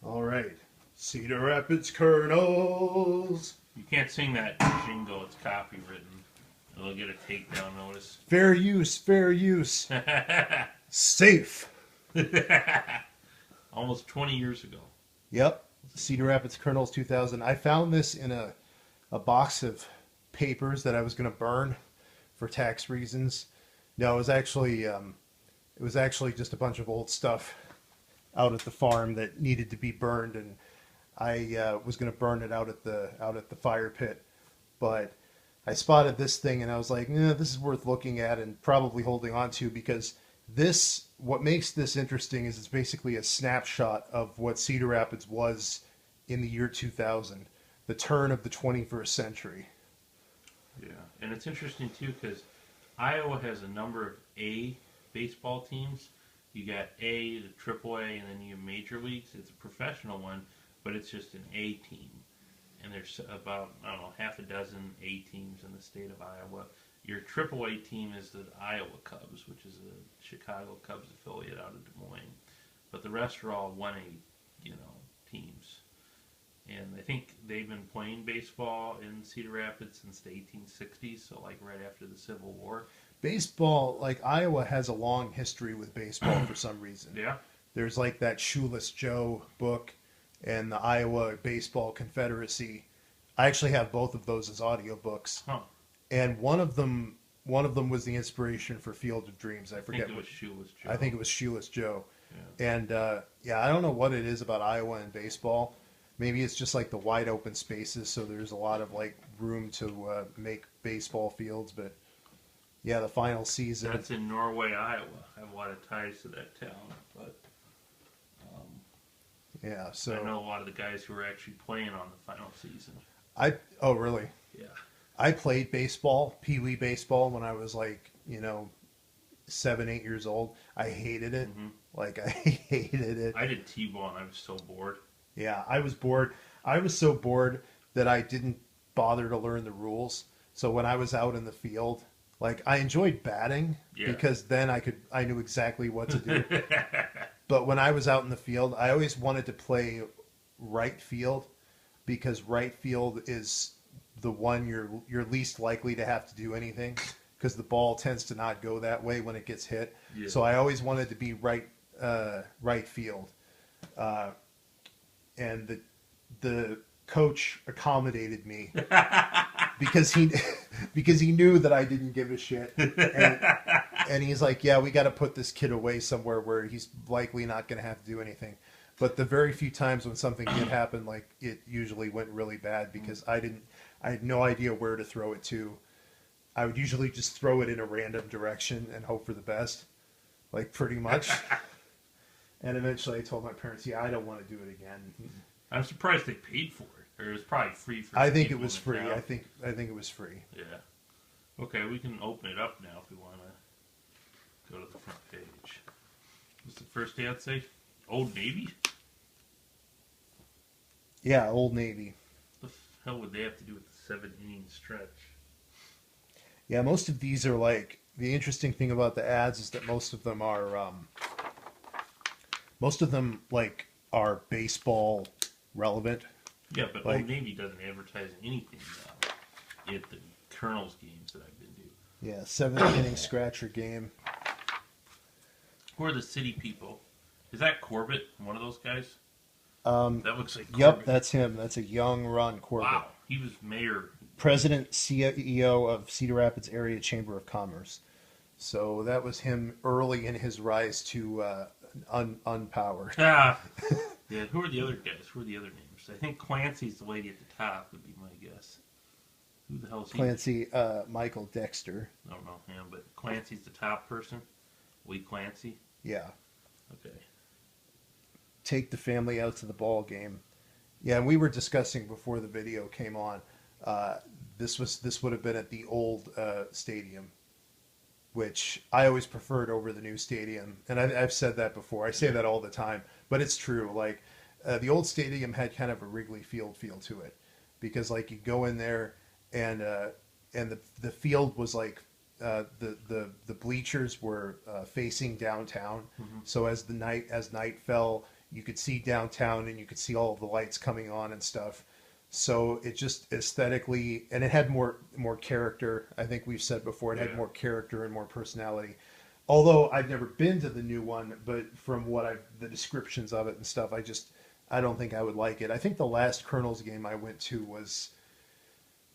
All right. Cedar Rapids Kernels. You can't sing that jingle, it's copywritten. It'll get a takedown notice. Fair use, fair use. Safe. Almost 20 years ago. Yep. Cedar Rapids Kernels 2000. I found this in a box of papers that I was going to burn for tax reasons. No, it was actually just a bunch of old stuff out at the farm that needed to be burned, and I was going to burn it out at the fire pit. But I spotted this thing, and I was like, this is worth looking at and probably holding on to, because what makes this interesting is it's basically a snapshot of what Cedar Rapids was in the year 2000, the turn of the 21st century. Yeah, and it's interesting too because Iowa has a number of A baseball teams. You got A, the Triple A, and then you have major leagues. It's a professional one, but it's just an A team. And there's about, I don't know, half a dozen A teams in the state of Iowa. Your Triple A team is the Iowa Cubs, which is a Chicago Cubs affiliate out of Des Moines. But the rest are all 1A, teams. And I think they've been playing baseball in Cedar Rapids since the 1860s, so like right after the Civil War. Baseball, like Iowa has a long history with baseball for some reason. Yeah. There's like that Shoeless Joe book and the Iowa Baseball Confederacy. I actually have both of those as audiobooks. Huh. And one of them was the inspiration for Field of Dreams. I forget. I think it was Shoeless Joe. I think it was Shoeless Joe. Yeah. And I don't know what it is about Iowa and baseball. Maybe it's just like the wide open spaces, so there's a lot of like room to make baseball fields. But yeah, the final season. That's in Norway, Iowa. I have a lot of ties to that town, but yeah. So I know a lot of the guys who were actually playing on the final season. Oh really? Yeah. I played baseball, Pee Wee baseball, when I was like 7, 8 years old. I hated it. Mm-hmm. Like I hated it. I did T-ball and I was so bored. Yeah, I was bored. I was so bored that I didn't bother to learn the rules. So when I was out in the field, like I enjoyed batting because then I knew exactly what to do. But when I was out in the field, I always wanted to play right field because right field is the one you're least likely to have to do anything because the ball tends to not go that way when it gets hit. Yeah. So I always wanted to be right field. And the coach accommodated me because he knew that I didn't give a shit, and he's like, yeah, we got to put this kid away somewhere where he's likely not going to have to do anything. But the very few times when something did happen, like it usually went really bad because I had no idea where to throw it to. I would usually just throw it in a random direction and hope for the best, like pretty much. And eventually I told my parents, yeah, I don't want to do it again. I'm surprised they paid for it. Or it was probably free for I think it was free. I think it was free. Yeah. Okay, we can open it up now if we want to go to the front page. What's the first ad say? Old Navy? Yeah, Old Navy. What the hell would they have to do with the 7-inning stretch? Yeah, most of these are like, the interesting thing about the ads is that most of them are baseball relevant. Yeah, but like, Old Navy doesn't advertise anything now at the Kernels games that I've been to. Yeah, 7th-inning scratcher game. Who are the city people? Is that Corbett, one of those guys? That looks like Corbett. Yep, that's him. That's a young Ron Corbett. Wow, he was mayor. President, CEO of Cedar Rapids Area Chamber of Commerce. So that was him early in his rise to unpower. Ah, yeah. Who are the other guys? Who are the other names? I think Clancy's the lady at the top would be my guess. Who the hell is he? Clancy, Michael Dexter. I don't know him, but Clancy's the top person. Lee Clancy. Yeah. Okay. Take the family out to the ball game. Yeah, and we were discussing before the video came on. This would have been at the old stadium, which I always preferred over the new stadium. And I've said that before. I say that all the time, but it's true. Like the old stadium had kind of a Wrigley Field feel to it, because like you go in there and the field was like the bleachers were facing downtown. Mm-hmm. So as night fell, you could see downtown and you could see all of the lights coming on and stuff. So it just aesthetically, and it had more character. I think we've said before, it had more character and more personality. Although I've never been to the new one, but from what the descriptions of it and stuff, I don't think I would like it. I think the last Kernels game I went to was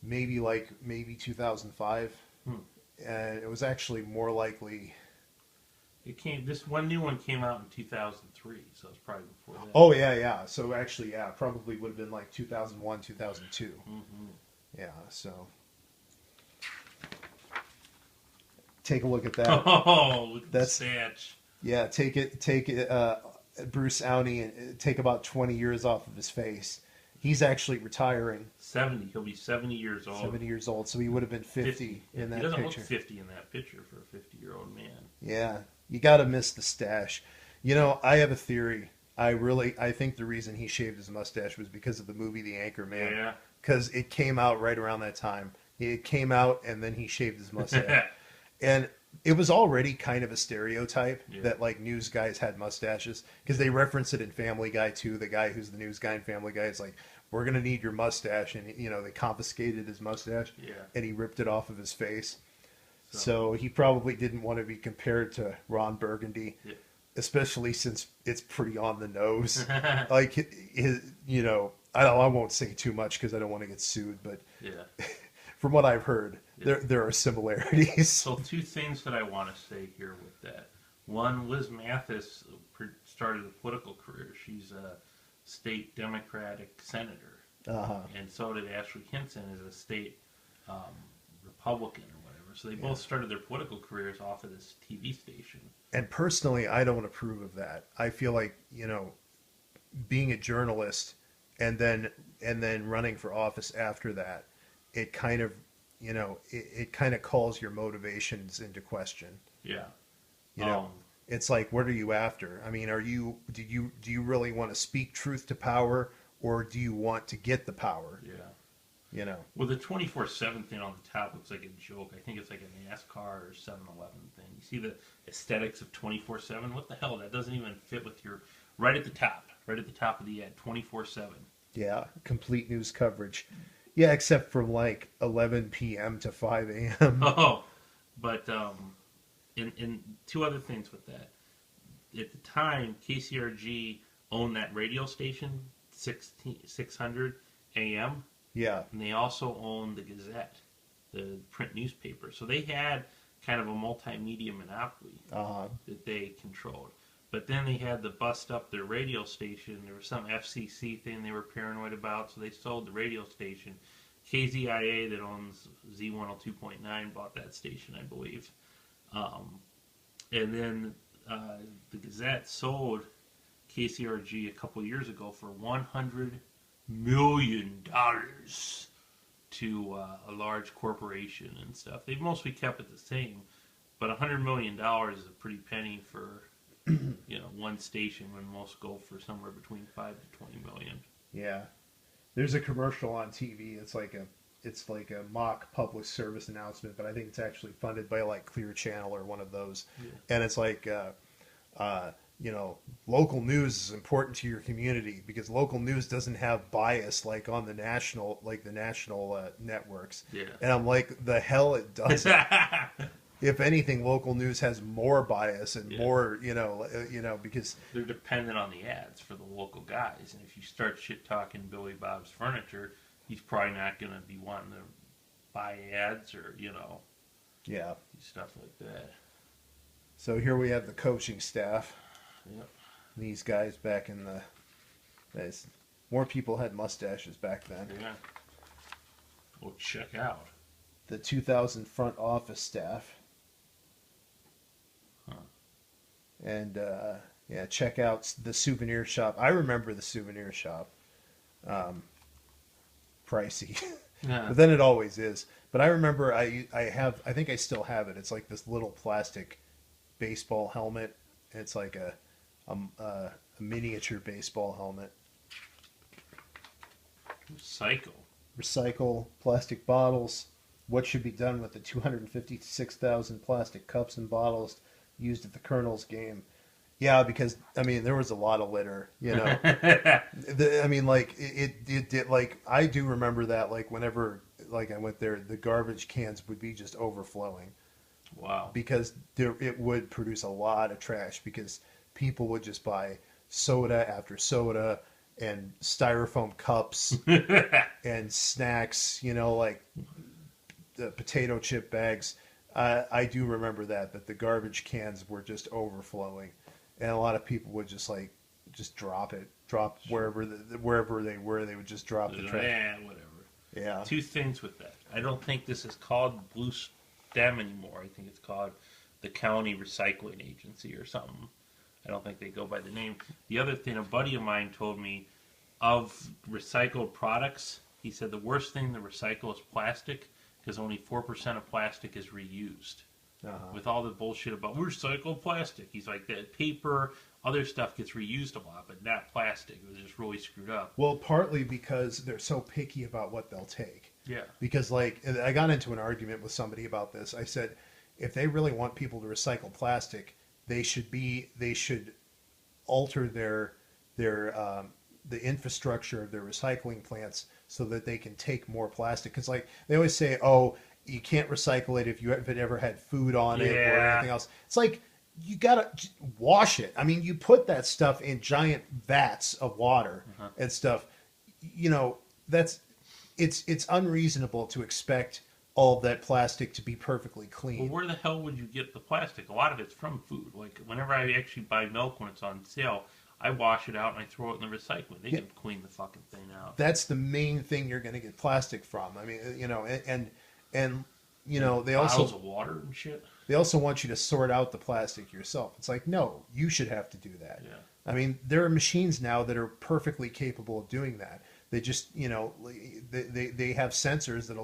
maybe 2005, and it was actually more likely. This one new one came out in 2003, so it's probably before that. Oh yeah. So actually, yeah, probably would have been like 2001, 2002. Mm-hmm. Yeah, so take a look at that. Oh, look at That's the Satch. Yeah, take it. Bruce Auney, and take about 20 years off of his face. He's actually retiring. 70. He'll be 70 years old. 70 years old, so he would have been 50 in that picture. He doesn't look 50 in that picture for a 50-year-old man. Yeah, you got to miss the stash. You know, I have a theory. I think the reason he shaved his mustache was because of the movie The Anchorman. Yeah. Because it came out right around that time. It came out, and then he shaved his mustache. And it was already kind of a stereotype that like news guys had mustaches, because they reference it in Family Guy too. The guy who's the news guy in Family Guy is like, "We're gonna need your mustache," and they confiscated his mustache, and he ripped it off of his face. So he probably didn't want to be compared to Ron Burgundy, especially since it's pretty on the nose. Like I won't say too much because I don't want to get sued, but from what I've heard, there are similarities. So two things that I want to say here with that. One, Liz Mathis started a political career. She's a state Democratic senator. And so did Ashley Hinson as a state Republican or whatever. So they both started their political careers off of this TV station. And personally, I don't approve of that. I feel like, being a journalist and then running for office after that, it kind of it kind of calls your motivations into question. It's like, what are you after? I mean, do you really want to speak truth to power, or do you want to get the power? Well, the 24/7 thing on the top looks like a joke. I think it's like a NASCAR or 7-Eleven thing. You see the aesthetics of 24/7? What the hell? That doesn't even fit with your right at the top of the ad, 24/7. Yeah, complete news coverage. Yeah, except from like 11 p.m. to 5 a.m. Oh, but and two other things with that. At the time, KCRG owned that radio station, 600 AM. Yeah. And they also owned the Gazette, the print newspaper. So they had kind of a multimedia monopoly that they controlled. But then they had to bust up their radio station. There was some FCC thing they were paranoid about, so they sold the radio station. KZIA, that owns Z102.9, bought that station, I believe. And then the Gazette sold KCRG a couple years ago for $100 million to a large corporation and stuff. They've mostly kept it the same, but $100 million is a pretty penny for one station, when most go for somewhere between 5 to 20 million. Yeah, there's a commercial on TV. It's like a mock public service announcement, but I think it's actually funded by like Clear Channel or one of those. And it's like, local news is important to your community because local news doesn't have bias like on the national networks. And I'm like, the hell it doesn't. If anything, local news has more bias and more, because they're dependent on the ads for the local guys. And if you start shit talking Billy Bob's Furniture, he's probably not going to be wanting to buy ads or, stuff like that. So here we have the coaching staff. Yep. These guys back in more people had mustaches back then. Yeah. Well, check out the 2000 front office staff. And check out the souvenir shop. I remember the souvenir shop. Pricey, but then it always is. But I remember I think I still have it. It's like this little plastic baseball helmet. It's like a miniature baseball helmet. Recycle plastic bottles. What should be done with the 256,000 plastic cups and bottles used at the Kernels game? Yeah, because I mean there was a lot of litter, you know. I mean, like it did. Like I do remember that. Like whenever like I went there, the garbage cans would be just overflowing Wow. because there it would produce a lot of trash because people would just buy soda after soda and styrofoam cups and snacks. You know, like the potato chip bags. I do remember that the garbage cans were just overflowing, and a lot of people would just like just drop wherever they were. They would just drop the trash. Yeah, whatever. Yeah, Two things with that. I don't think this is called Blue Stem anymore. I think it's called the County Recycling Agency or something. I don't think they go by the name. The other thing, a buddy of mine told me of recycled products, he said the worst thing to recycle is plastic because only 4% of plastic is reused. With all the bullshit about recycled plastic, he's like that paper, other stuff gets reused a lot, but not plastic. It was just really screwed up. well, partly because they're so picky about what they'll take. Yeah. Because like I got into an argument with somebody about this. I said, if they really want people to recycle plastic, they should alter their the infrastructure of their recycling plants so that they can take more plastic. Because like they always say, oh, you can't recycle it if it ever had food on it or anything else. It's like you gotta wash it. I mean, you put that stuff in giant vats of water and stuff. You know, it's unreasonable to expect all of that plastic to be perfectly clean. Well, where the hell would you get the plastic? A lot of it's from food. Like whenever I actually buy milk when it's on sale, I wash it out and I throw it in the recycling. They can clean the fucking thing out. That's the main thing you're going to get plastic from. I mean, you know, and you know they also bottles of water and shit. They also want you to sort out the plastic yourself. It's like, no, you should have to do that. Yeah. I mean, there are machines now that are perfectly capable of doing that. They just, you know, they have sensors that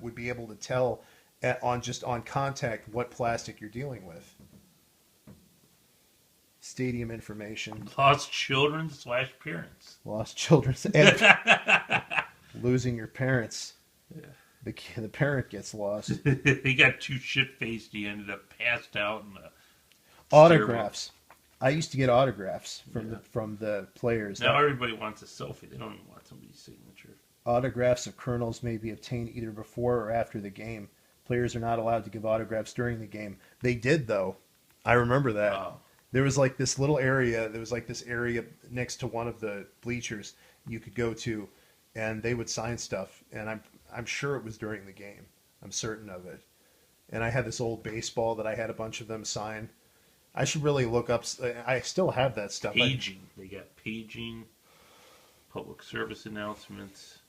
would be able to tell on contact what plastic you're dealing with. Stadium information. Lost children / parents. Lost children and losing your parents. Yeah. The parent gets lost. He got too shit-faced. He ended up passed out in the Autographs. I used to get autographs from the players. Now everybody wants a selfie. They don't even want somebody's signature. Autographs of Kernels may be obtained either before or after the game. Players are not allowed to give autographs during the game. They did, though. I remember that. Oh. There was like this little area. There was like this area next to one of the bleachers you could go to, and they would sign stuff. And I'm sure it was during the game. I'm certain of it. And I had this old baseball that I had a bunch of them sign. I should really look up. I still have that stuff. Paging. They got paging, public service announcements,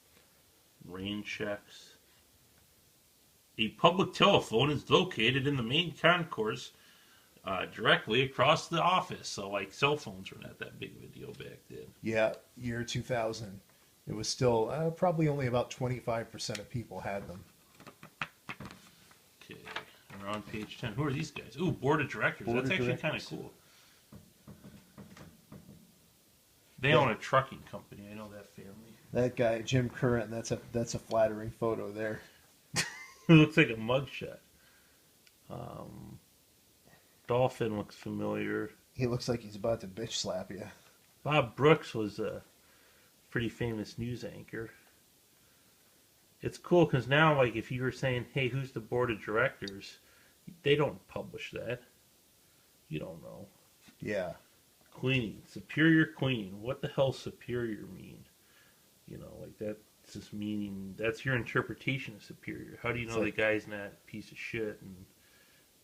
rain checks. A public telephone is located in the main concourse directly across the office. So, like, cell phones were not that big of a deal back then. Yeah, year 2000. It was still probably only about 25% of people had them. Okay, we're on page 10. Who are these guys? Ooh, board of directors. That's actually kind of cool. They own a trucking company. I know that family. That guy, Jim Curran, that's a flattering photo there. It looks like a mugshot. Dolphin looks familiar. He looks like he's about to bitch slap you. Bob Brooks was a pretty famous news anchor. It's cool because now, like, if you were saying, hey, who's the board of directors, they don't publish that. You don't know. Yeah. Cleaning. Superior cleaning. What the hell superior mean? You know, like, that's just meaning, that's your interpretation of superior. How do you know the guy's not a piece of shit and,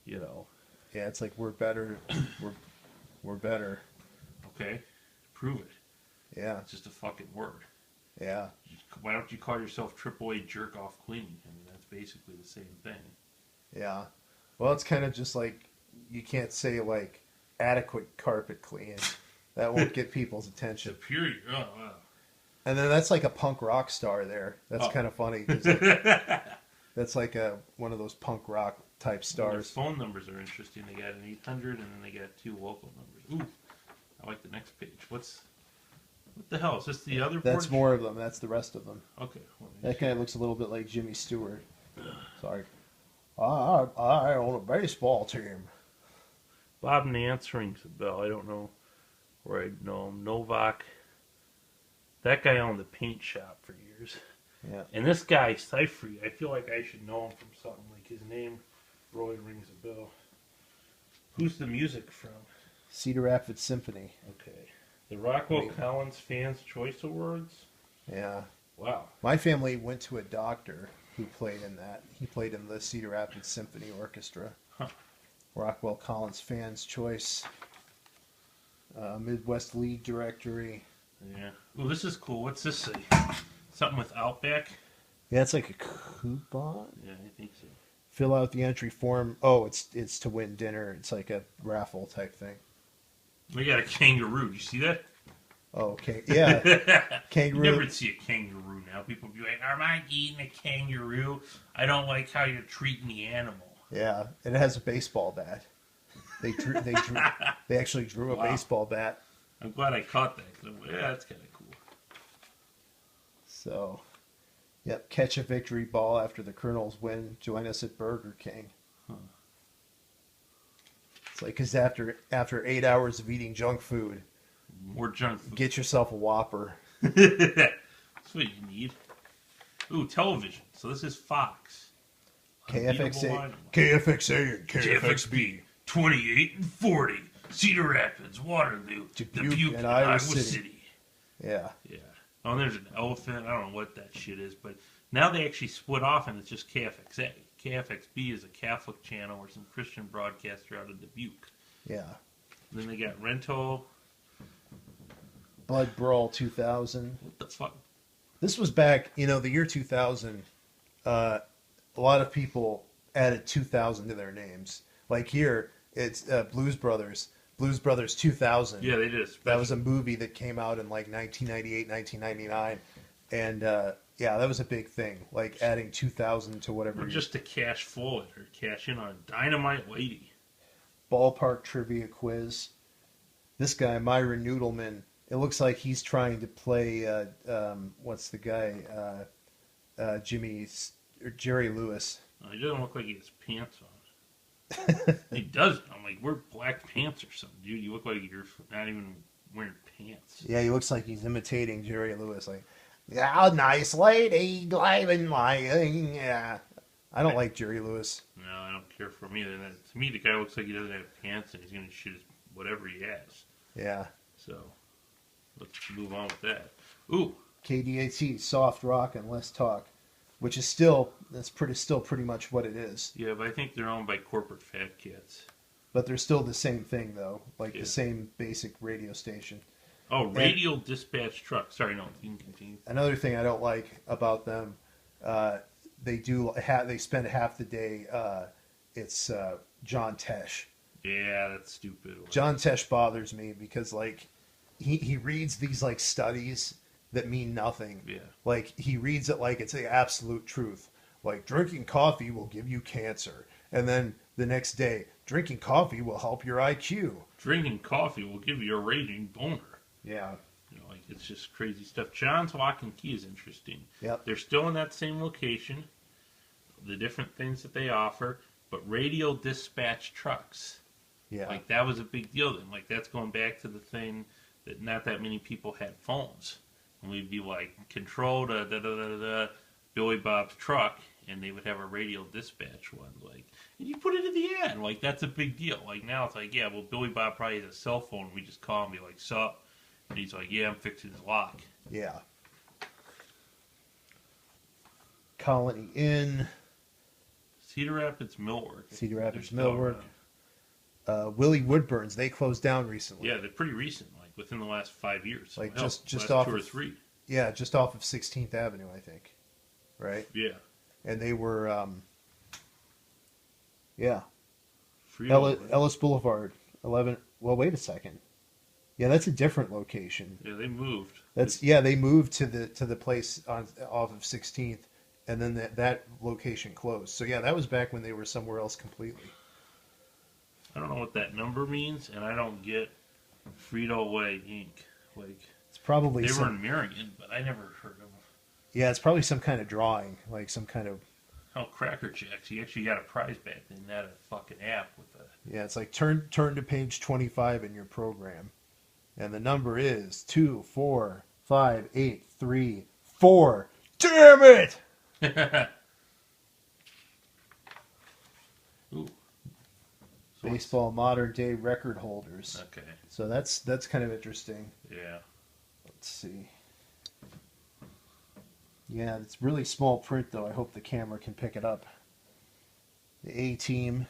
you know. Yeah, it's like we're better. We're better. Okay. Prove it. Yeah. It's just a fucking word. Yeah. Why don't you call yourself AAA jerk off cleaning? I mean, that's basically the same thing. Yeah. Well, it's kind of just like you can't say like adequate carpet cleaning. That won't get people's attention. Superior. Oh, wow. And then that's like a punk rock star there. That's kind of funny. 'Cause like, that's like one of those punk rock type stars. Their phone numbers are interesting. They got an 800 and then they got 2 local numbers. Ooh, I like the next page. What the hell? Is this the other board? That's more of them. That's the rest of them. Okay. That guy looks a little bit like Jimmy Stewart. Sorry. I own a baseball team. Bob Nance rings a bell. I don't know where I know him. Novak. That guy owned the paint shop for years. Yeah. And this guy, Seifried, I feel like I should know him from something. Like his name really rings a bell. Who's the music from? Cedar Rapids Symphony. Okay. The Rockwell Collins Fans Choice Awards? Yeah. Wow. My family went to a doctor who played in that. He played in the Cedar Rapids Symphony Orchestra. Huh. Rockwell Collins Fans Choice. Midwest League Directory. Yeah. Oh, this is cool. What's this say? Something with Outback? Yeah, it's like a coupon. Yeah, I think so. Fill out the entry form. Oh, it's to win dinner. It's like a raffle type thing. We got a kangaroo. You see that? Oh, okay. Yeah. Kangaroo. You never see a kangaroo now. People be like, "Am I eating a kangaroo? I don't like how you're treating the animal." Yeah, and it has a baseball bat. They actually drew a baseball bat. I'm glad I caught that. 'Cause yeah, that's kind of cool. So, yep, catch a victory ball after the Kernels win. Join us at Burger King. Huh. It's like, because after 8 hours of eating junk food, More junk food. get yourself a Whopper. That's what you need. Ooh, television. So this is Fox. KFXA and KFXB. 28 and 40. Cedar Rapids, Waterloo, Dubuque, and Iowa City. Yeah. Yeah. Oh, and there's an elephant. I don't know what that shit is, but now they actually split off and it's just KFXA. KFXB is a Catholic channel or some Christian broadcaster out of Dubuque. Yeah. And then they got Rento. Blood Brawl 2000. What the fuck? This was back, the year 2000. A lot of people added 2000 to their names. Like here, it's Blues Brothers 2000. Yeah, they did. That was a movie that came out in like 1998, 1999. And yeah, that was a big thing. Like adding 2000 to whatever. Or just to cash forward or cash in on a Dynamite Lady. Ballpark trivia quiz. This guy, Myron Noodleman, it looks like he's trying to play, what's the guy? Jerry Lewis. Oh, he doesn't look like he has pants on. He does. I'm like, wear black pants or something, dude. You look like you're not even wearing pants. Yeah, he looks like he's imitating Jerry Lewis. Like, yeah, nice lady, driving my, yeah. I don't like Jerry Lewis. No, I don't care for him either. To me, the guy looks like he doesn't have pants and he's going to shoot whatever he has. Yeah. So, let's move on with that. Ooh. KDAT, soft rock and less talk, which is still pretty much what it is. Yeah, but I think they're owned by corporate fat cats. But they're still the same thing, though. Like the same basic radio station. Oh, radial dispatch truck. Sorry, no, you can continue. Another thing I don't like about them, they spend half the day. It's John Tesh. Yeah, that's stupid. John Tesh bothers me because like he reads these like studies that mean nothing. Yeah. Like he reads it like it's the absolute truth. Like drinking coffee will give you cancer, and then the next day, drinking coffee will help your IQ. Drinking coffee will give you a raging boner. Yeah. Like it's just crazy stuff. John's Lock and Key is interesting. Yep. They're still in that same location. The different things that they offer, but radial dispatch trucks. Yeah. Like that was a big deal then. Like that's going back to the thing that not that many people had phones. And we'd be like, control Billy Bob's truck, and they would have a radial dispatch one. Like, and you put it at the end. Like that's a big deal. Like now it's like, yeah, well Billy Bob probably has a cell phone. We just call him and be like, sup? And he's like, yeah, I'm fixing his lock. Yeah. Colony Inn. Cedar Rapids Millwork. Cedar Rapids Millwork. Willie Woodburn's, they closed down recently. Yeah, they're pretty recent, like within the last 5 years. Like Hell, just last off 2 or of, 3. Yeah, just off of 16th Avenue, I think. Right? Yeah. And they were yeah. Freehold, Ellis Boulevard, 11. Well, wait a second. Yeah, that's a different location. Yeah, they moved. They moved to the place off of 16th, and then that location closed. So yeah, that was back when they were somewhere else completely. I don't know what that number means, and I don't get Frito-Lay Inc. Like It's probably they were in Marion, but I never heard of them. Yeah, it's probably some kind of drawing, like some kind of. Oh, Cracker Jacks! You actually got a prize back then. That a fucking app with a Yeah, it's like turn to page 25 in your program, and the number is 24583 4. Damn it! Ooh. So Baseball modern day record holders. okay. So that's kind of interesting. Yeah. Let's see. Yeah, it's really small print though. I hope the camera can pick it up. The A team.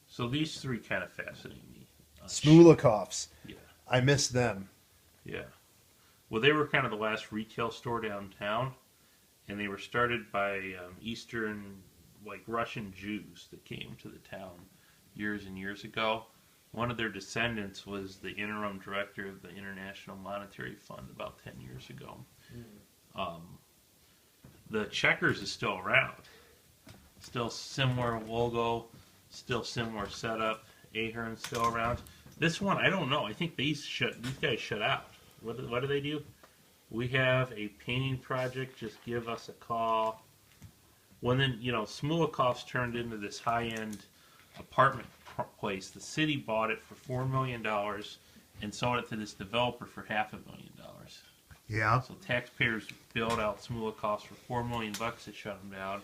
So these three kind of fascinate me. Smolikovs. Yeah. I miss them. Yeah. Well, they were kind of the last retail store downtown, and they were started by Eastern, like Russian Jews that came to the town years and years ago. One of their descendants was the interim director of the International Monetary Fund about 10 years ago. The Checkers is still around. Still similar logo, still similar setup. Ahern's still around. This one, I don't know. I think these guys shut out. What do they do? We have a painting project. Just give us a call. Well, then, Smolikov's turned into this high-end apartment place. The city bought it for $4 million and sold it to this developer for $500,000. Yeah. So taxpayers bailed out Smolikov's for $4 million to shut them down,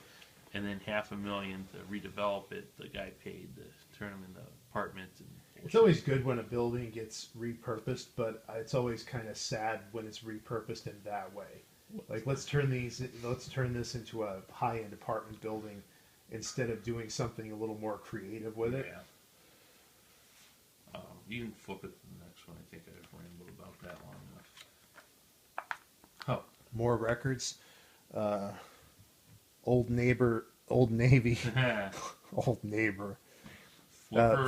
and then $500,000 to redevelop it. The guy paid to turn them into apartments. And It's always good when a building gets repurposed, but it's always kind of sad when it's repurposed in that way. Like let's turn this into a high-end apartment building instead of doing something a little more creative with it. Yeah. You can flip it to the next one. I think I've rambled about that long enough. Oh, More records. Old Navy, Old Neighbor.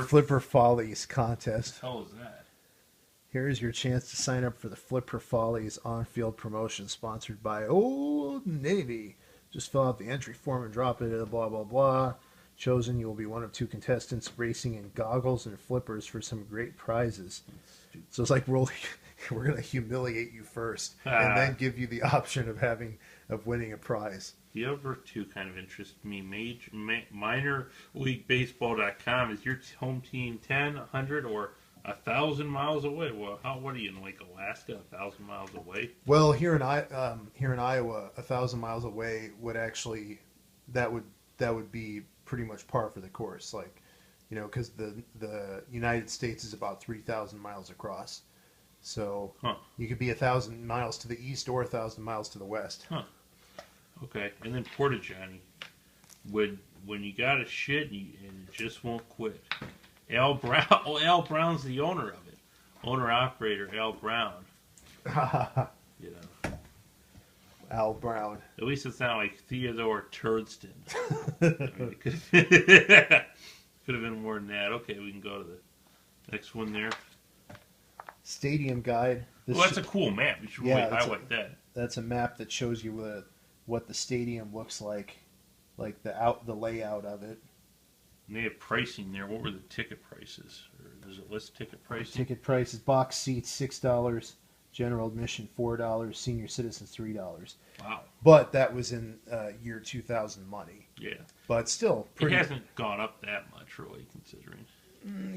Flipper Follies contest. What the hell is that? Here's your chance to sign up for the Flipper Follies on-field promotion sponsored by Old Navy. Just fill out the entry form and drop it at blah, blah, blah. Chosen, you will be one of 2 contestants racing in goggles and flippers for some great prizes. So it's like we're going to humiliate you first and then give you the option of winning a prize. The other two kind of interest me. MinorLeagueBaseball.com. Is your home team 10, 100, or 1,000 miles away? Well, what are you in, like Alaska, 1,000 miles away? Well, here in Iowa, 1,000 miles away would actually that would be pretty much par for the course. Like, because the United States is about 3,000 miles across, so you could be 1,000 miles to the east or 1,000 miles to the west. Huh. Okay, and then Porta Johnny, when you got a shit and it just won't quit. Al Brown. Oh, Al Brown's the owner of it. Owner operator Al Brown. Al Brown. At least it's not like Theodore Turdston. It could have been more than that. Okay, we can go to the next one there. Stadium guide. Well, that's a cool map. You should really highlight that. That's a map that shows you what the stadium looks like the layout of it. And they have pricing there. What were the ticket prices? Or does it list ticket pricing? Ticket prices: box seats $6, general admission $4, senior citizens $3. Wow! But that was in year 2000 money. Yeah. But still, it hasn't gone up that much, really, considering.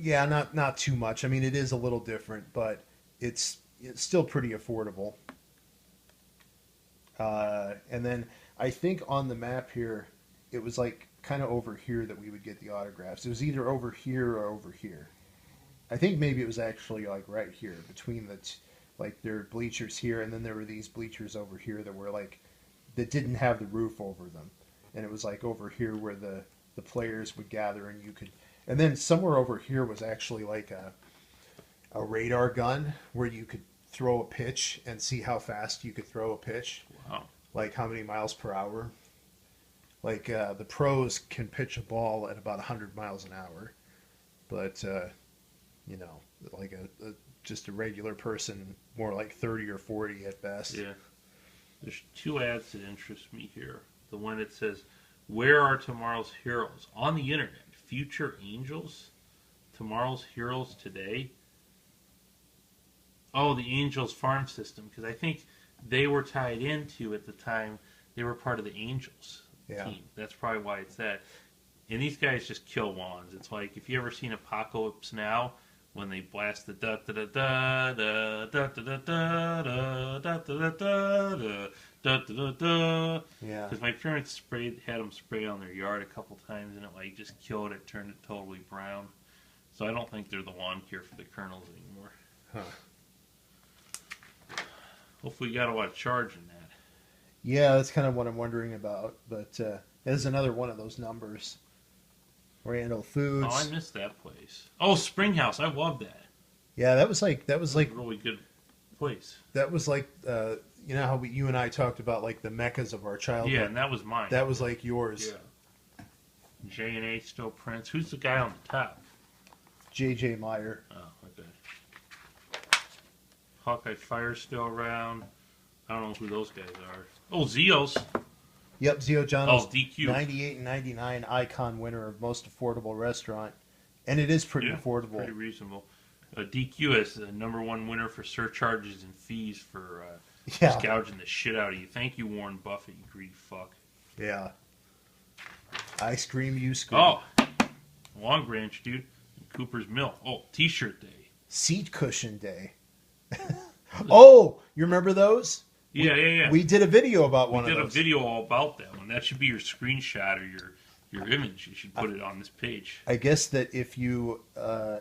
Yeah, not too much. I mean, it is a little different, but it's still pretty affordable. And then I think on the map here, it was like kind of over here that we would get the autographs. It was either over here or over here. I think maybe it was actually like right here between there are bleachers here, and then there were these bleachers over here that didn't have the roof over them, and it was like over here where the players would gather, and you could. And then somewhere over here was actually like a radar gun where you could throw a pitch and see how fast you could throw a pitch. Wow. like how many miles per hour. Like the pros can pitch a ball at about 100 miles an hour, but like just a regular person, more like 30 or 40 at best. Yeah. There's two ads that interest me here. The one that says, "Where are tomorrow's heroes?" On the internet, future angels, tomorrow's heroes today. Oh, the Angels farm system, because I think they were tied into, at the time, they were part of the Angels team. That's probably why it's that. And these guys just kill wands. It's like if you ever seen Apocalypse Now, when they blast the da da da da da da da da da da da da da da da. Yeah. Because my parents had them spray on their yard a couple times, and it like just killed it, turned it totally brown. So I don't think they're the wand cure for the kernels anymore. Huh. Hopefully, you got a lot of charge in that. Yeah, that's kind of what I'm wondering about. But there's another one of those numbers. Randall Foods. Oh, I missed that place. Oh, Springhouse. I love that. Yeah, that was like A really good place. that was like you know how you and I talked about like the meccas of our childhood. Yeah, and that was mine. That was like yours. Yeah. J&A still prints. Who's the guy on the top? J.J. Meyer. Oh, okay. Hawkeye Fire's still around. I don't know who those guys are. Oh, Zeos. Yep, Zio John's Oh, DQ. 98 and 99 icon winner of most affordable restaurant. And it is pretty affordable. Pretty reasonable. DQ is the #1 winner for surcharges and fees for just gouging the shit out of you. Thank you, Warren Buffett, you greedy fuck. Yeah. I scream, you scream. Oh, Long Branch, dude. Cooper's Mill. Oh, T-shirt day. Seat cushion day. Oh, you remember those? Yeah. We did a video about one of those. We did a video all about that one. That should be your screenshot or your image. You should put it on this page. I guess that if you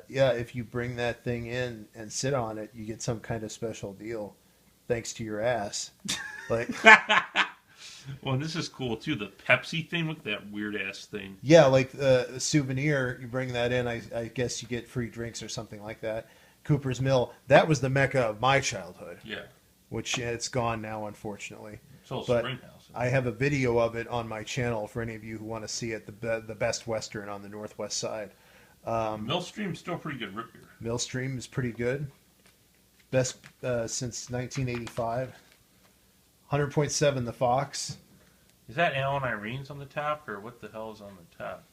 if you bring that thing in and sit on it, you get some kind of special deal, thanks to your ass. Like, well, and this is cool too. The Pepsi thing. Look at that weird ass thing. yeah, like a souvenir. You bring that in, I guess you get free drinks or something like that. Cooper's Mill. That was the mecca of my childhood. Yeah. Which it's gone now, unfortunately. So But Springhouse. I have a video of it on my channel for any of you who want to see it. The Best Western on the Northwest side. Millstream's still pretty good root beer. Millstream is pretty good. Best since 1985. 100.7 the Fox. Is that Alan Irene's on the top, or what the hell is on the top?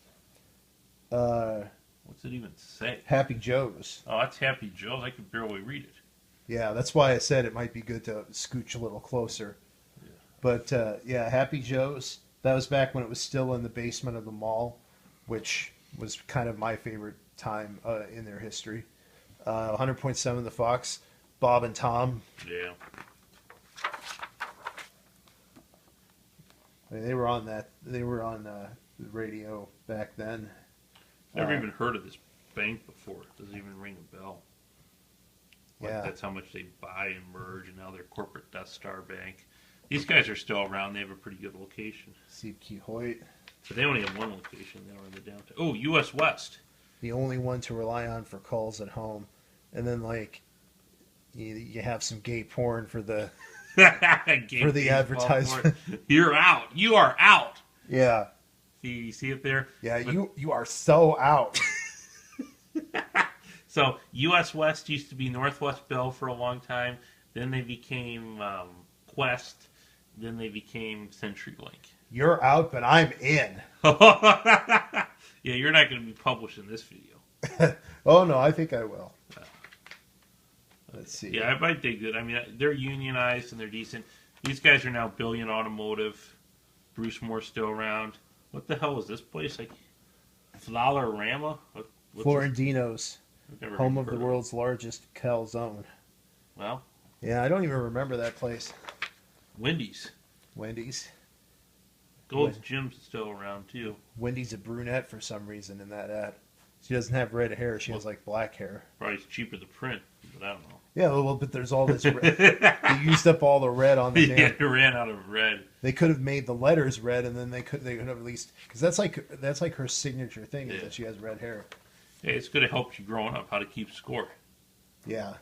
What's it even say? Happy Joe's. Oh, that's Happy Joe's. I could barely read it. Yeah, that's why I said it might be good to scooch a little closer. Yeah. But yeah, Happy Joe's. That was back when it was still in the basement of the mall, which was kind of my favorite time in their history. 100.7 the Fox. Bob and Tom. Yeah. I mean, they were on that. They were on the radio back then. Never even heard of this bank before. It doesn't even ring a bell. Like, Yeah. that's how much they buy and merge, and now they're corporate Death Star Bank. These guys are still around. They have a pretty good location. Steve Key Hoyt. But they only have one location. They don't have the downtown. Oh, U.S. West. The only one to rely on for calls at home. And then, like, you have some gay porn for the for the advertisement. You're out. You are out. Yeah. You see it there? Yeah, But- you are so out. So U.S. West used to be Northwest Bell for a long time. Then they became Quest. Then they became CenturyLink. You're out, but I'm in. Yeah, you're not going to be publishing this video. Oh, no, I think I will. Let's see. Yeah, I might dig it. I mean, they're unionized and they're decent. These guys are now Billion Automotive. Bruce Moore's still around. What the hell is this place? Like Flower-Rama? Florentino's, home of the world. world's largest calzone. Well, Yeah, I don't even remember that place. Wendy's. Wendy's. Gold's Gym's still around, too. Wendy's a brunette for some reason in that ad. She doesn't have red hair. She has, like, black hair. Probably cheaper to print, but I don't know. Yeah, well, but there's all this red. They used up all the red on the Yeah, damn. it ran out of red. They could have made the letters red, and then they could have at least, because that's like her signature thing is Yeah. that she has red hair. Hey, it's going to help you growing up how to keep score. Yeah,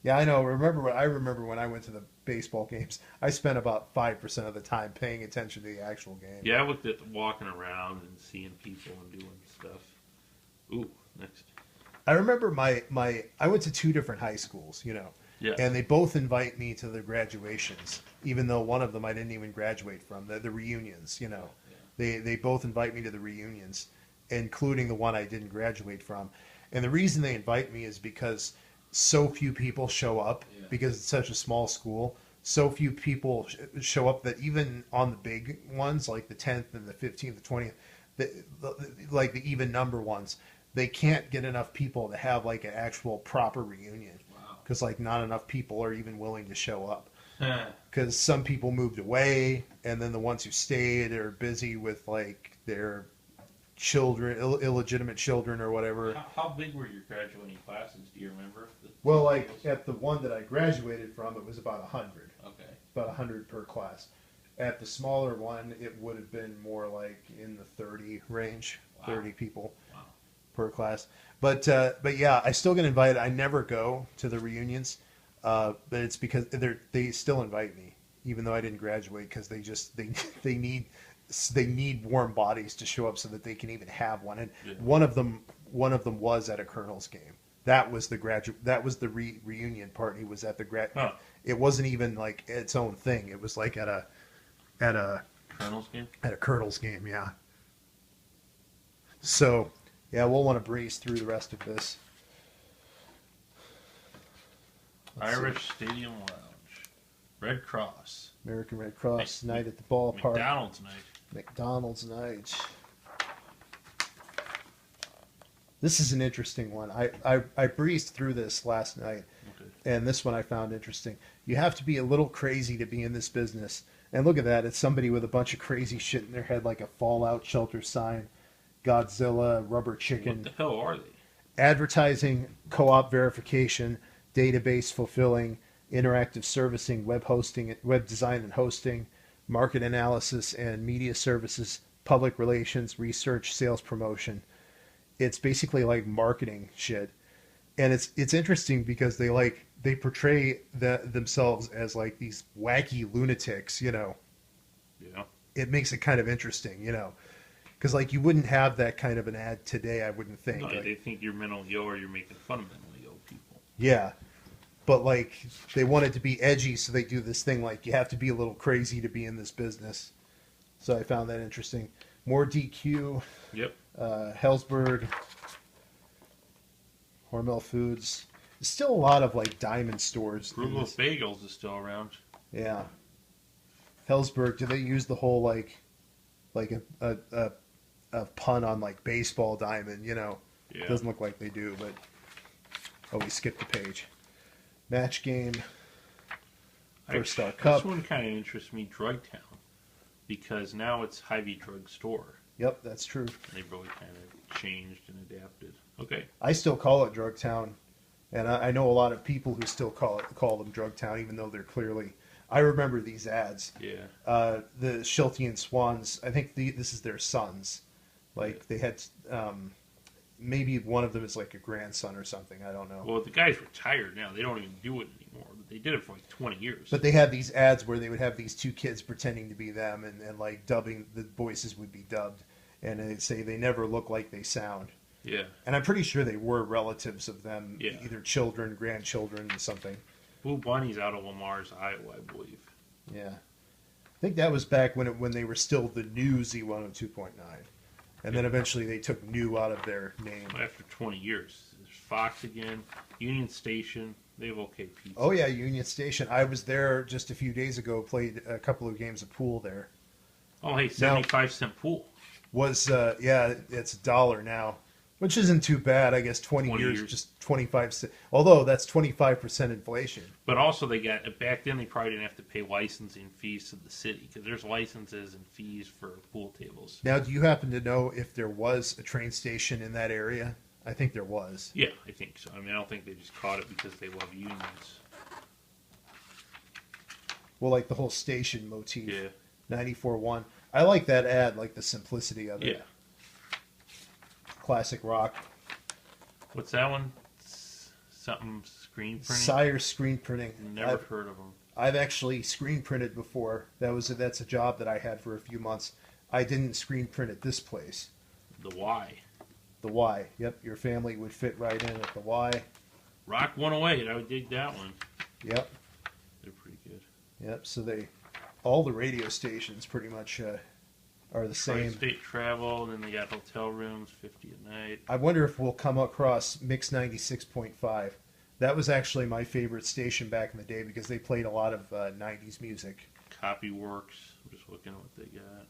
yeah, I know. I remember when I went to the baseball games. I spent about 5% of the time paying attention to the actual game. Yeah, I looked at walking around and seeing people and doing stuff. Ooh, next. I remember I went to 2 different high schools, Yeah. and they both invite me to their graduations, even though one of them I didn't even graduate from, the reunions, They both invite me to the reunions, including the one I didn't graduate from. And the reason they invite me is because so few people show up, because it's such a small school. So few people show up that even on the big ones, like the 10th and the 15th, the 20th, like the even number ones, they can't get enough people to have like an actual proper reunion Wow. because like not enough people are even willing to show up Huh. because some people moved away, and then the ones who stayed are busy with like their children, illegitimate children or whatever. How big were your graduating classes? Do you remember? Well, like at the one that I graduated from, it was about 100. Okay. About 100 per class. At the smaller one, it would have been more like in the 30 range, Wow. 30 people Wow. per class. But yeah, I still get invited. I never go to the reunions, but it's because they still invite me, even though I didn't graduate, because they need warm bodies to show up so that they can even have one. And Yeah. one of them was at a Kernels game. That was the reunion party. Was at the Huh. It wasn't even like its own thing. It was like at a Kernels game? at a Kernels game, yeah. So, yeah, we'll want to breeze through the rest of this. Let's see. Irish Stadium Lounge. Red Cross. American Red Cross Mc- night at the ballpark. McDonald's night. McDonald's night. This is an interesting one. I breezed through this last night, Okay. and this one I found interesting. You have to be a little crazy to be in this business. And look at that. It's somebody with a bunch of crazy shit in their head, like a Fallout shelter sign, Godzilla, rubber chicken, What the hell are they? advertising, co-op verification, database fulfilling, interactive servicing, web hosting, web design and hosting, market analysis and media services, public relations, research, sales promotion. It's basically like marketing shit. And it's interesting because they portray themselves as like these wacky lunatics, you know. Yeah. It makes it kind of interesting, you know. Because like you wouldn't have that kind of an ad today, I wouldn't think. No, Like, they think you're mentally ill or you're making fun of mentally ill people. yeah. But like they want it to be edgy, so they do this thing like you have to be a little crazy to be in this business. So I found that interesting. More DQ, Yep. Hellsberg, Hormel Foods. There's still a lot of like diamond stores. in Frugal this. Bagels is still around. Yeah. Hellsberg, do they use the whole like a pun on like baseball diamond, you know? Yeah. Doesn't look like they do, but oh, we skipped the page. Match game. First Star Cup. This one kind of interests me, Drugtown, because now it's Hy-Vee Drug Store. Yep, that's true. They really kind of changed and adapted. Okay. I still call it Drugtown, and I know a lot of people who still call them Drugtown, even though they're clearly. I remember these ads. Yeah. The Shiltian Swans. I think this is their sons. Like they had, maybe one of them is like a grandson or something. I don't know. Well, the guy's retired now. They don't even do it anymore. But they did it for like 20 years. But they had these ads where they would have these two kids pretending to be them, and like dubbing, the voices would be dubbed, and they'd say they never look like they sound. Yeah. And I'm pretty sure they were relatives of them, Yeah. either children, grandchildren, or something. Blue Bunny's out of Lamar's, Iowa, I believe. Yeah. I think that was back when they were still the new Z102.9. And then eventually they took new out of their name. After 20 years. There's Fox again, Union Station. They have okay pizza. Oh yeah, Union Station. I was there just a few days ago, played a couple of games of pool there. Oh, hey, 75-cent pool. Yeah, it's $1 now. Which isn't too bad, I guess. 20 years, years. just 25 cents. Although that's 25% inflation. But also, they got back then. They probably didn't have to pay licensing fees to the city because there's licenses and fees for pool tables. Now, do you happen to know if there was a train station in that area? I think there was. Yeah, I think so. I mean, I don't think they just caught it because they love unions. Well, like the whole station motif. Yeah. 94.1. I like that ad, like the simplicity of it. Yeah. Classic rock. What's that one? Something screen printing. Sire screen printing. Never heard of them. I've actually screen printed before. That's a job that I had for a few months. I didn't screen print at this place. The Y. The Y. Yep, your family would fit right in at the Y. Rock 108. I would dig that one. Yep. They're pretty good. Yep. So all the radio stations pretty much are the same. State travel, and then they got hotel rooms, 50 a night. I wonder if we'll come across Mix 96.5. That was actually my favorite station back in the day because they played a lot of 90s music. Copyworks. I'm just looking at what they got.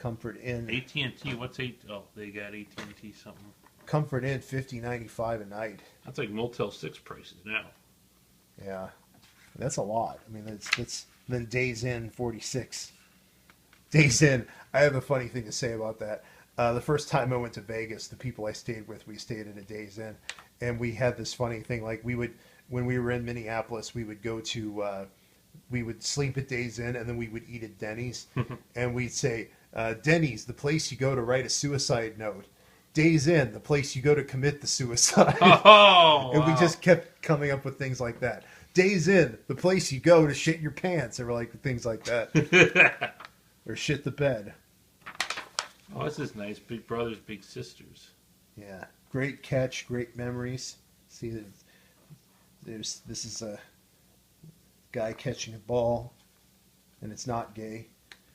Comfort Inn. AT&T, what's eight? Oh, they got AT&T something. Comfort Inn, $50.95 a night. That's like Motel 6 prices now. Yeah, that's a lot. I mean, that's then Days Inn, 46. Days Inn. I have a funny thing to say about that. The first time I went to Vegas, the people I stayed with, we stayed at a Days Inn, and we had this funny thing. Like we would, when we were in Minneapolis, we would go to, we would sleep at Days Inn, and then we would eat at Denny's, and we'd say, Denny's, the place you go to write a suicide note. Days Inn, the place you go to commit the suicide. Oh, And wow. we just kept coming up with things like that. Days Inn, the place you go to shit your pants, or like things like that, or shit the bed. Oh, this is nice. Big brothers, big sisters. Yeah, great catch, great memories. See, this is a guy catching a ball, and it's not gay.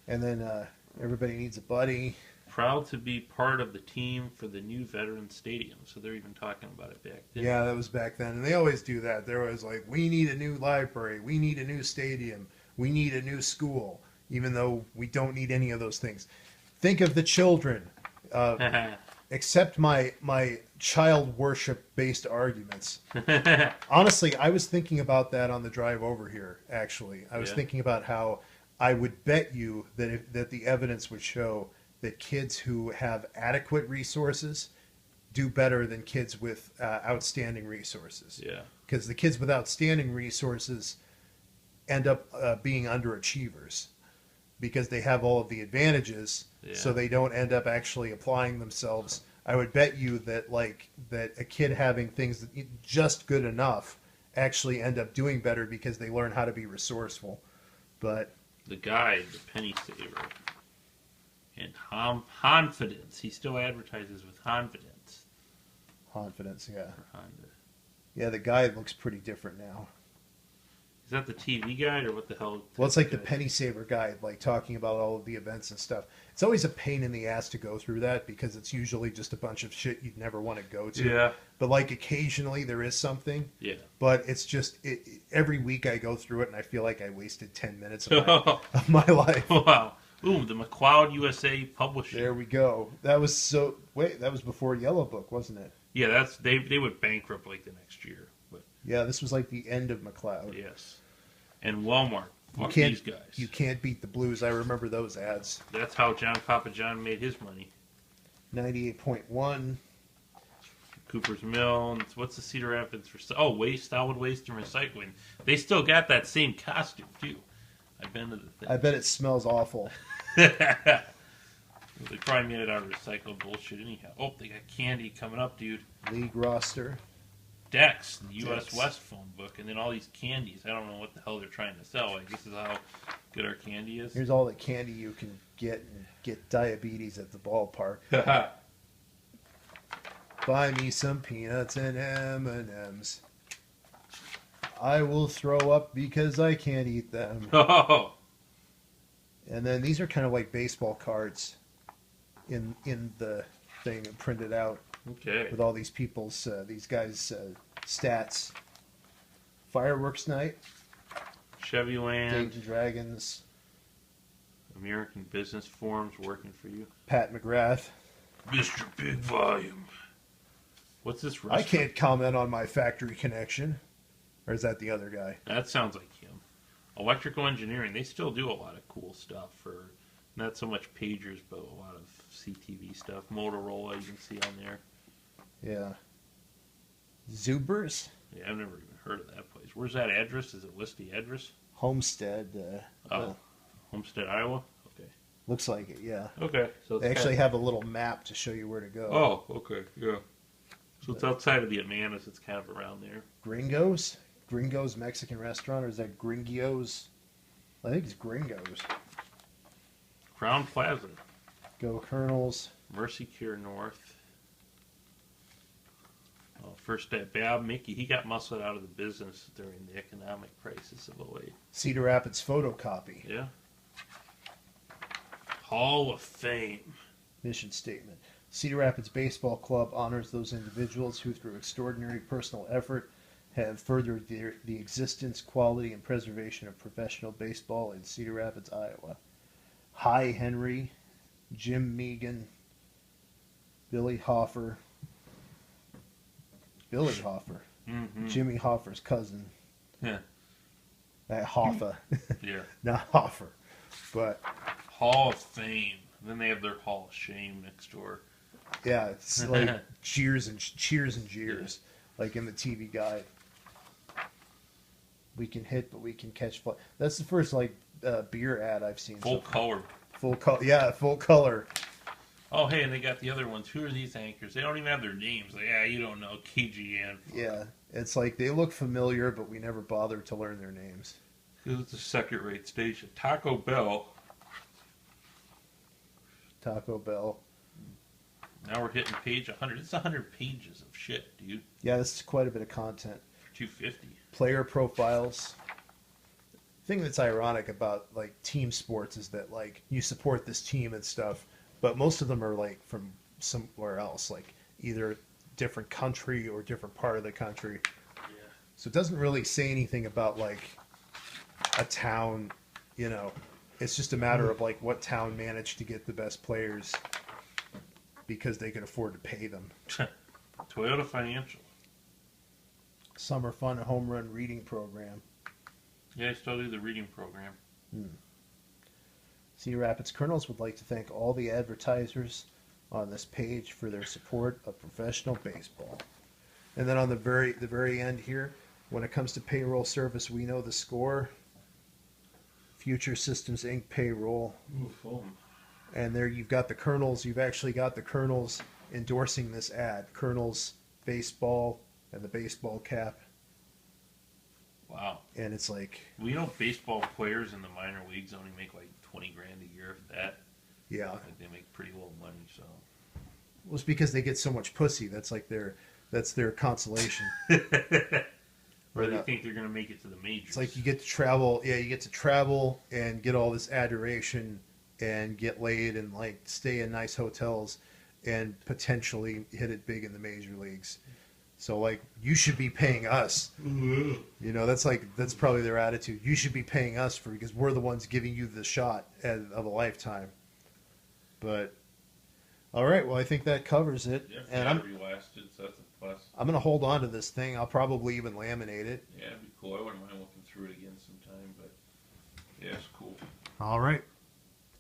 And then everybody needs a buddy. Proud to be part of the team for the new Veterans Stadium. So they're even talking about it back then. Yeah, that was back then, and they always do that. They're always like, "We need a new library. We need a new stadium. We need a new school." Even though we don't need any of those things. Think of the children. Accept my child worship based arguments. Honestly, I was thinking about that on the drive over here. Actually, I was thinking about how I would bet you that that the evidence would show that kids who have adequate resources do better than kids with outstanding resources. Yeah. Because the kids with outstanding resources end up being underachievers because they have all of the advantages, so they don't end up actually applying themselves. I would bet you that that a kid having things just good enough actually end up doing better because they learn how to be resourceful. But the guide, the penny saver, and confidence. He still advertises with confidence. confidence, yeah. For Honda. Yeah, the guide looks pretty different now. Is that the TV guide or what the hell? Well, it's like the penny saver guide, like talking about all of the events and stuff. It's always a pain in the ass to go through that because it's usually just a bunch of shit you'd never want to go to. Yeah. But like occasionally there is something. Yeah. But it's just every week I go through it and I feel like I wasted 10 minutes of my life. Wow. Ooh, the McLeod USA Publishing. There we go. That was that was before Yellow Book, wasn't it? Yeah, that's they would bankrupt like the next year. But Yeah, this was like the end of McLeod. yes. And Walmart. Fuck You these guys. You can't beat the Blues. I remember those ads. That's how Papa John made his money. 98.1. Cooper's Mill. And what's the Cedar Rapids for? Oh, waste, solid waste, and recycling. They still got that same costume too. I've been to the thing. I bet it smells awful. They probably made it out of recycled bullshit anyhow. Oh, they got candy coming up, dude. League roster. Dex, the U.S. Dex. West phone book, and then all these candies. I don't know what the hell they're trying to sell. Like, this is how good our candy is. Here's all the candy you can get and get diabetes at the ballpark. Buy me some peanuts and M&Ms. I will throw up because I can't eat them. Oh, And then these are kind of like baseball cards in the thing printed out okay. with all these people's, these guys' stats. Fireworks Night, Chevy Land, Dayton Dragons, American Business Forums working for you. Pat McGrath. Mr. Big Volume. What's this I restaurant? can't comment on my factory connection. Or is that the other guy? That sounds like him. Electrical engineering. They still do a lot of cool stuff for not so much pagers, but a lot of CTV stuff. Motorola, you can see on there. Yeah. Zubers? Yeah, I've never even heard of that place. Where's that address? Is it list the address? Homestead. Homestead, Iowa? Okay. Looks like it, yeah. Okay. So They actually have a little map to show you where to go. Oh, okay. Yeah. So it's outside of the Atlantis. It's kind of around there. Gringos? Gringos Mexican restaurant? Or is that Gringios? I think it's Gringos. Crown Plaza. Go Kernels. Mercy Cure North. Oh, first at Bob Mickey. He got muscled out of the business during the economic crisis of 08. Cedar Rapids Photocopy. Yeah. Hall of Fame. Mission statement. Cedar Rapids Baseball Club honors those individuals who, through extraordinary personal effort, have furthered the existence, quality, and preservation of professional baseball in Cedar Rapids, Iowa. Hi, Henry. Jim Megan, Billy Hoffer, Mm-hmm. Jimmy Hoffer's cousin. Yeah. Hoffa, Yeah. not Hoffer, but Hall of Fame. Then they have their Hall of Shame next door. yeah, it's like cheers and jeers, like in the TV guide. We can hit, but we can catch fly. That's the first like beer ad I've seen. Full color. Full color, yeah, full color. Oh, hey, and they got the other ones. Who are these anchors? They don't even have their names. Like, yeah, you don't know. KGN. Yeah, it's like they look familiar, but we never bothered to learn their names. It's a second-rate station. Taco Bell. Taco Bell. Now we're hitting page 100. It's 100 pages of shit, dude. Yeah, this is quite a bit of content. For 250. Player profiles. The thing that's ironic about like team sports is that like you support this team and stuff, but most of them are like from somewhere else, like either different country or different part of the country. Yeah. So it doesn't really say anything about like a town, you know. It's just a matter of like what town managed to get the best players because they could afford to pay them. Toyota Financial. Summer Fun Home Run Reading Program. Yeah, I still do the reading program. Cedar Rapids Kernels would like to thank all the advertisers on this page for their support of professional baseball. And then on the very end here, when it comes to payroll service, we know the score. Future Systems Inc. payroll. Oof, And there you've got the Kernels. You've actually got the Kernels endorsing this ad. Kernels baseball and the baseball cap. wow. And it's like, Well, you know, baseball players in the minor leagues only make like 20 grand a year for that. yeah. Like they make pretty little money, so. Well, it's because they get so much pussy. That's like that's their consolation. Or they think they're going to make it to the majors. It's like you get to travel. Yeah, you get to travel and get all this adoration and get laid and like stay in nice hotels and potentially hit it big in the major leagues. So like you should be paying us. You know, that's probably their attitude. You should be paying us because we're the ones giving you the shot of a lifetime. But all right, well I think that covers it. Yeah, And battery lasted, so that's a plus. I'm gonna hold on to this thing. I'll probably even laminate it. Yeah, it'd be cool. I wouldn't mind looking through it again sometime, but yeah, it's cool. All right.